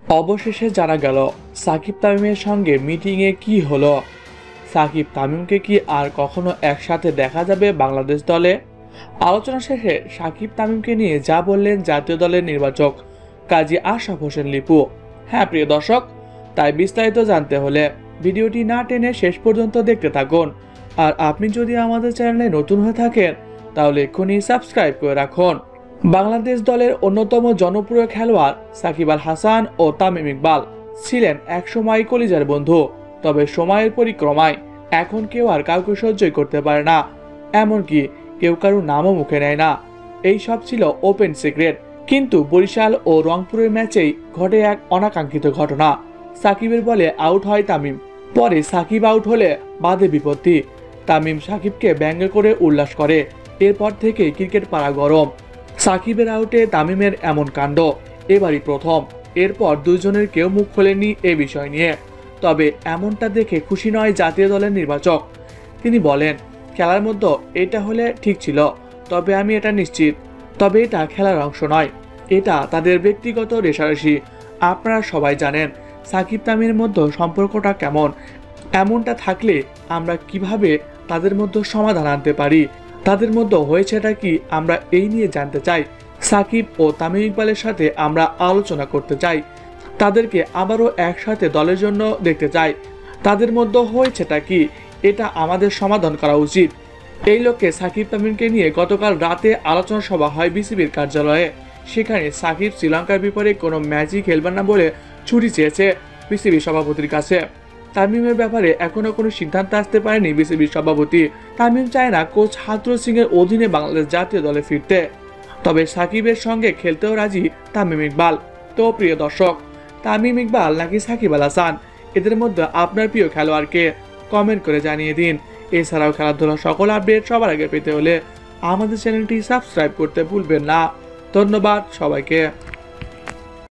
অবশেষে জানা গেল সাকিব তামিমের সঙ্গে মিটিংয়ে কি হলো। সাকিব তামিমকে কি আর কখনো একসাথে দেখা যাবে বাংলাদেশ দলে? আলোচনা শেষে সাকিব তামিমকে নিয়ে যা বললেন জাতীয় দলের নির্বাচক কাজী আশরাফ হোসেন লিপু। হ্যাঁ প্রিয় দর্শক, তাই বিস্তারিত জানতে হলে ভিডিওটি না টেনে শেষ পর্যন্ত দেখতে থাকুন। আর আপনি যদি আমাদের চ্যানেলে নতুন হয়ে থাকেন তাহলে এক্ষুনি সাবস্ক্রাইব করে রাখুন। বাংলাদেশ দলের অন্যতম জনপ্রিয় খেলোয়াড় সাকিব আল হাসান ও তামিম ইকবাল ছিলেন একসময় কলিজার বন্ধু। তবে সময়ের পরিক্রমায় এখন কেউ আর কাউকে সহ্যই করতে পারে না, এমনকি কেউ কারো নামও মুখে নেয় না। এই সব ছিল ওপেন সিক্রেট। কিন্তু বরিশাল ও রংপুরের ম্যাচেই ঘটে এক অনাকাঙ্ক্ষিত ঘটনা। সাকিবের বলে আউট হয় তামিম, পরে সাকিব আউট হলে বাধে বিপত্তি। তামিম সাকিবকে ব্যঙ্গ করে উল্লাস করে। এরপর থেকে ক্রিকেট পাড়া গরম। সাকিবের আউটে তামিমের এমন কাণ্ড এবারই প্রথম। এরপর দুইজনের কেউ মুখ খোলেনি এ বিষয় নিয়ে। তবে এমনটা দেখে খুশি নয় জাতীয় দলের নির্বাচক। তিনি বলেন, খেলার মধ্যে এটা হলে ঠিক ছিল, তবে আমি এটা নিশ্চিত, তবে এটা খেলার অংশ নয়, এটা তাদের ব্যক্তিগত রেষারেষি। আপনারা সবাই জানেন সাকিব তামিমের মধ্যে সম্পর্কটা কেমন। এমনটা থাকলে আমরা কিভাবে তাদের মধ্যে সমাধান আনতে পারি, তাদের মধ্যে হয়েছেটা কি আমরা এই নিয়ে জানতে চাই। সাকিব ও তামিম ইকবালের সাথে আমরা আলোচনা করতে চাই, তাদেরকে আবারও একসাথে দলের জন্য দেখতে চাই। তাদের মধ্যে হয়েছেটা কি এটা আমাদের সমাধান করা উচিত। এই লক্ষ্যে সাকিব তামিমকে নিয়ে গতকাল রাতে আলোচনা সভা হয় বিসিবির কার্যালয়ে। সেখানে সাকিব শ্রীলঙ্কার বিপরীতে কোনো ম্যাচই খেলবেন না বলে ছুটি চেয়েছে বিসিবি সভাপতির কাছে। তামিমের ব্যাপারে এখনো কোনো সিদ্ধান্ত আসতে পারেনি বিসিবির সভাপতি। তামিম চায় না কোচ হাথুরু সিং এর অধীনে বাংলাদেশ জাতীয় দলে ফিরতে, তবে সাকিবের সঙ্গে খেলতেও রাজি তামিম ইকবাল। তো প্রিয় দর্শক, তামিম ইকবাল নাকি সাকিব আল হাসান, এদের মধ্যে আপনার প্রিয় খেলোয়াড়কে কমেন্ট করে জানিয়ে দিন। এছাড়াও খেলাধুলার সকল আপডেট সবার আগে পেতে হলে আমাদের চ্যানেলটি সাবস্ক্রাইব করতে ভুলবেন না। ধন্যবাদ সবাইকে।